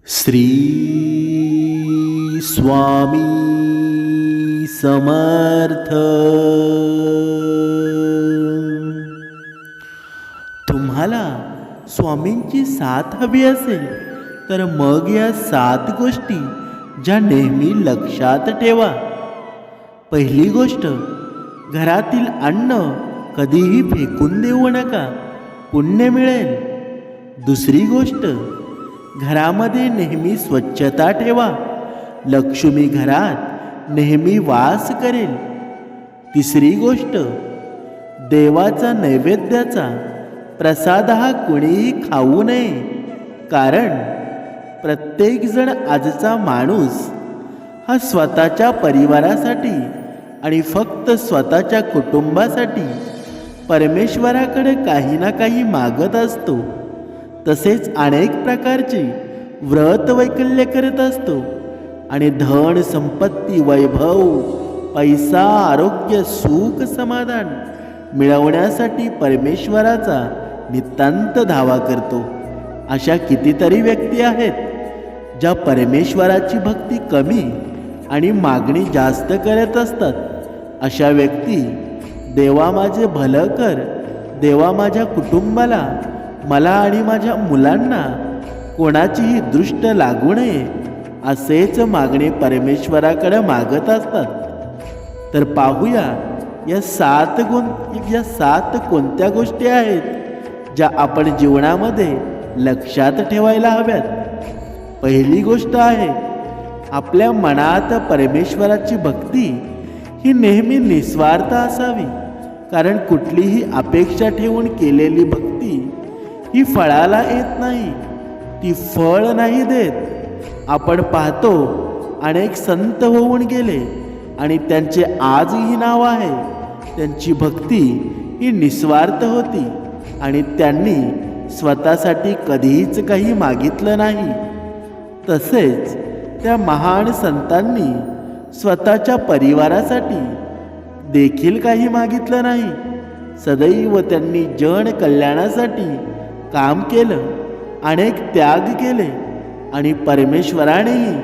श्री स्वामी समर्थ. तुम्हाला स्वामींची साथ हवी असेल तर मग या 7 गोष्टी ज्या नेहमी लक्षात ठेवा. पहिली गोष्ट, घरातील अन्न कधीही फेकून देऊ नका, पुण्य मिळेल. दुसरी गोष्ट, घरामध्ये नेहमी स्वच्छता ठेवा, लक्ष्मी घरात नेहमी वास करेल. तिसरी गोष्ट, देवाचा नैवेद्याचा प्रसाद हा कुणीही खाऊ नये, कारण प्रत्येकजण आजचा माणूस हा स्वतःच्या परिवारासाठी आणि फक्त स्वतःच्या कुटुंबासाठी परमेश्वराकडे काही ना काही मागत असतो. तसेच अनेक प्रकारचे व्रत वैकल्य करत असतो आणि धन संपत्ती, वैभव, पैसा, आरोग्य, सुख, समाधान मिळवण्यासाठी परमेश्वराचा नितांत धावा करतो. अशा कितीतरी व्यक्ती आहेत ज्या परमेश्वराची भक्ती कमी आणि मागणी जास्त करत असतात. अशा व्यक्ती, देवा माझे भलं कर, देवा माझ्या कुटुंबाला, मला आणि माझ्या मुलांना कोणाचीही दृष्ट लागू नये, असेच मागणे परमेश्वराकडे मागत असतात. तर पाहूया या 7 कोणत्या गोष्टी आहेत ज्या आपण जीवनामध्ये लक्षात ठेवायला हव्यात. पहिली गोष्ट आहे, आपल्या मनात परमेश्वराची भक्ती ही नेहमी निस्वार्थ असावी, कारण कुठलीही अपेक्षा ठेवून केलेली भक्ती ही फळाला येत नाही, ती फळ नाही देत. आपण पाहतो अनेक संत होऊन गेले आणि त्यांचे आजही नाव आहे. त्यांची भक्ती ही निस्वार्थ होती आणि त्यांनी स्वतःसाठी कधीच काही मागितलं नाही. तसेच त्या महान संतांनी स्वतःच्या परिवारासाठी देखील काही मागितलं नाही. सदैव त्यांनी जन कल्याणासाठी काम केलं, अनेक त्याग केले आणि परमेश्वरानेही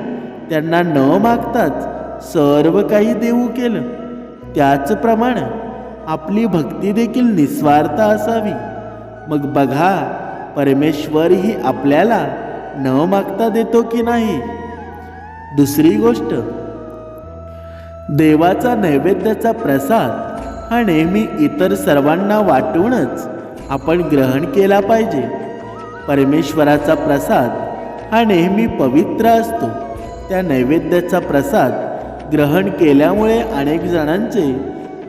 त्यांना न मागताच सर्व काही देऊ केलं. त्याचप्रमाणे आपली भक्ती देखील निस्वार्थ असावी. मग बघा, परमेश्वरही आपल्याला न मागता देतो की नाही. दुसरी गोष्ट, देवाचा नैवेद्याचा प्रसाद हा नेहमी इतर सर्वांना वाटूनच आपण ग्रहण केला पाहिजे. परमेश्वराचा प्रसाद हा नेहमी पवित्र असतो. त्या नैवेद्याचा प्रसाद ग्रहण केल्यामुळे अनेक जणांचे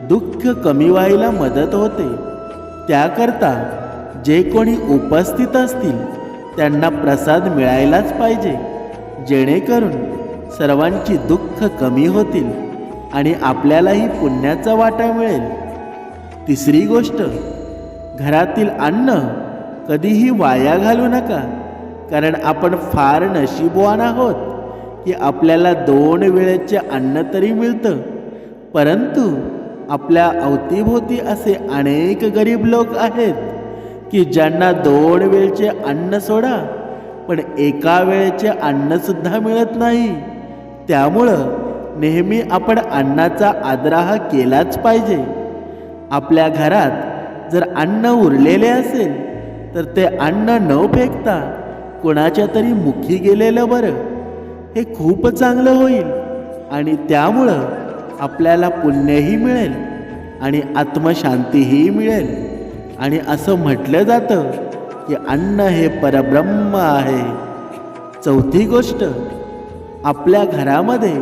दुःख कमी व्हायला मदत होते. त्याकरता जे कोणी उपस्थित असतील त्यांना प्रसाद मिळायलाच पाहिजे, जेणेकरून सर्वांची दुःख कमी होतील आणि आपल्यालाही पुण्याचा वाटा मिळेल. तिसरी गोष्ट, घरातील अन्न कधीही वाया घालू नका, कारण आपण फार नशीबवान आहोत की आपल्याला 2 वेळेचे अन्न तरी मिळतं. परंतु आपल्या अवतीभोवती असे अनेक गरीब लोक आहेत की ज्यांना 2 वेळचे अन्न सोडा, पण एका वेळेचे अन्नसुद्धा मिळत नाही. त्यामुळं नेहमी आपण अन्नाचा आदराह केलाच पाहिजे. आपल्या घरात जर अन्न उरलेले असेल तर ते अन्न न फेकता कोणाच्या तरी मुखी गेलेलं बरं. हे खूप चांगलं होईल आणि त्यामुळं आपल्याला पुण्यही मिळेल आणि आत्मशांतीही मिळेल. आणि असं म्हटलं जातं की अन्न हे परब्रह्म आहे. चौथी गोष्ट, आपल्या घरामध्ये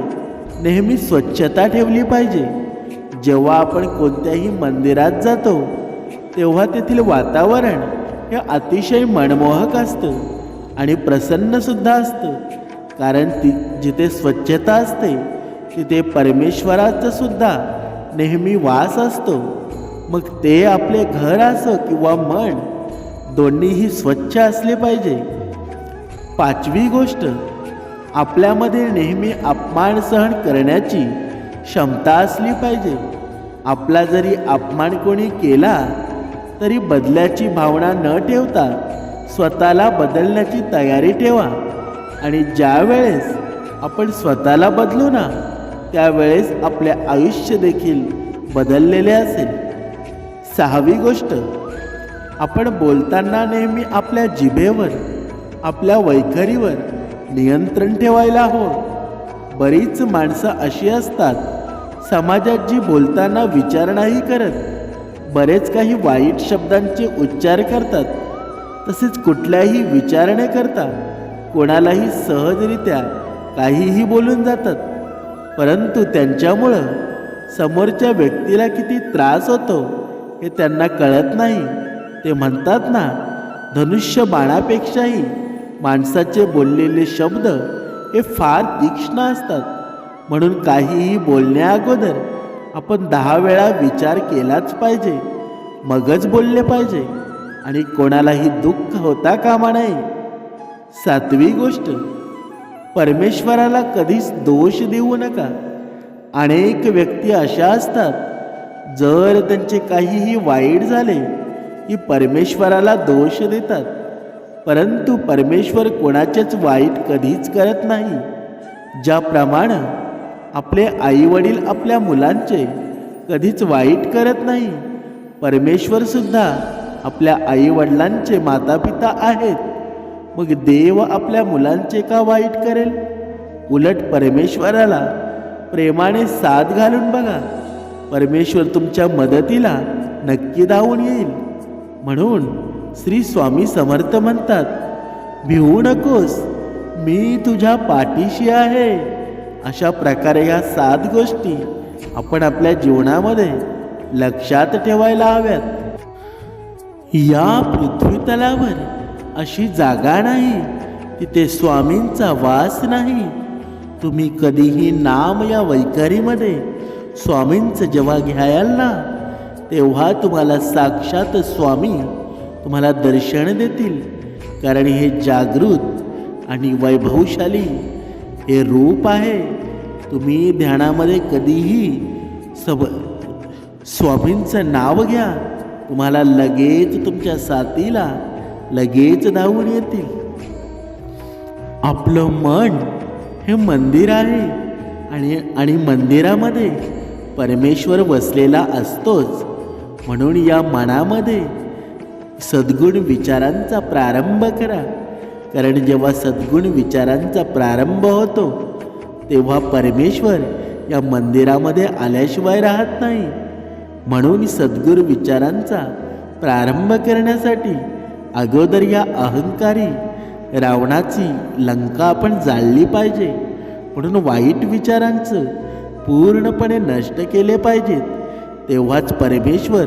नेहमी स्वच्छता ठेवली पाहिजे. जेव्हा आपण कोणत्याही मंदिरात जातो तेव्हा तेथील वातावरण हे अतिशय मनमोहक असतं आणि प्रसन्नसुद्धा असतं, कारण जिथे स्वच्छता असते तिथे परमेश्वराचा सुद्धा नेहमी वास असतो. मग ते आपले घर असो किंवा मन, दोन्हीही स्वच्छ असले पाहिजे. पाचवी गोष्ट, आपल्यामध्ये नेहमी अपमान सहन करण्याची क्षमता असली पाहिजे. आपला जरी अपमान कोणी केला तरी बदल्याची भावना न ठेवता स्वतःला बदलण्याची तयारी ठेवा. आणि ज्या वेळेस आपण स्वतःला बदलू ना, त्यावेळेस आपले आयुष्य देखील बदललेले असेल. 6वी गोष्ट, आपण बोलताना नेहमी आपल्या जिभेवर, आपल्या वैखरीवर नियंत्रण ठेवायला हवं. बरीच माणसं अशी असतात, समाजात जी बोलताना विचार नाही करत, बरेच काही वाईट शब्दांचे उच्चार करतात. तसेच कुठल्याही विचार न करता कोणालाही सहजरित्या काहीही बोलून जातात. परंतु त्यांच्यामुळं समोरच्या व्यक्तीला किती त्रास होतो हे त्यांना कळत नाही. ते म्हणतात ना, धनुष्य बाणापेक्षाही माणसाचे बोललेले शब्द हे फार तीक्ष्ण असतात. म्हणून काहीही बोलण्या अगोदर आपण 10 वेळा विचार केलाच पाहिजे, मगच बोलले पाहिजे आणि कोणालाही दुःख होता कामा नये. 7वी गोष्ट, परमेश्वराला कधीच दोष देऊ नका. अनेक व्यक्ती अशा असतात, जर त्यांचे काहीही वाईट झाले की परमेश्वराला दोष देतात. परंतु परमेश्वर कोणाचेच वाईट कधीच करत नाही. ज्याप्रमाणे आपले आईवडील आपल्या मुलांचे कधीच वाईट करत नाही, परमेश्वरसुद्धा आपल्या आईवडिलांचे मातापिता आहेत. मग देव आपल्या मुलांचे का वाईट करेल? उलट परमेश्वराला प्रेमाने साथ घालून बघा, परमेश्वर तुमच्या मदतीला नक्की धावून येईल. म्हणून श्री स्वामी समर्थ म्हणतात, भिवू नकोस, मी तुझ्या पाठीशी आहे. अशा प्रकारे या 7 गोष्टी आपण आपल्या जीवनामध्ये लक्षात ठेवायला हव्यात. या पृथ्वी तलावर अशी जागा नाही तिथे स्वामींचा वास नाही. तुम्ही कधीही नाम या वैखरीमध्ये स्वामींचं जेव्हा घ्याल ना, तेव्हा तुम्हाला साक्षात स्वामी तुम्हाला दर्शन देतील. कारण हे जागृत आणि वैभवशाली हे रूप आहे. तुम्ही ध्यानामध्ये कधीही स्वामींचं नाव घ्या, तुम्हाला लगेच तुमच्या साथीला लगेच धावून येतील. आपलं मन हे मंदिर आहे आणि मंदिरामध्ये परमेश्वर वसलेला असतोच. म्हणून या मनामध्ये सद्गुण विचारांचा प्रारंभ करा. कारण जेव्हा सद्गुण विचारांचा प्रारंभ होतो तेव्हा परमेश्वर या मंदिरामध्ये आल्याशिवाय राहत नाही. म्हणून सद्गुण विचारांचा प्रारंभ करण्यासाठी अगोदर या अहंकारी रावणाची लंका आपण जाळली पाहिजे. म्हणून वाईट विचारांचं पूर्णपणे नष्ट केले पाहिजेत. तेव्हाच परमेश्वर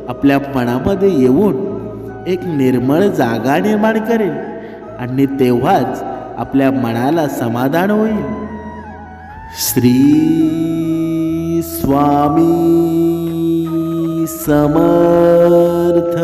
आपल्या मनामध्ये येऊन एक निर्मळ जागा निर्माण करेल आणि तेव्हाच आपल्या मनाला समाधान होईल. श्री स्वामी समर्थ.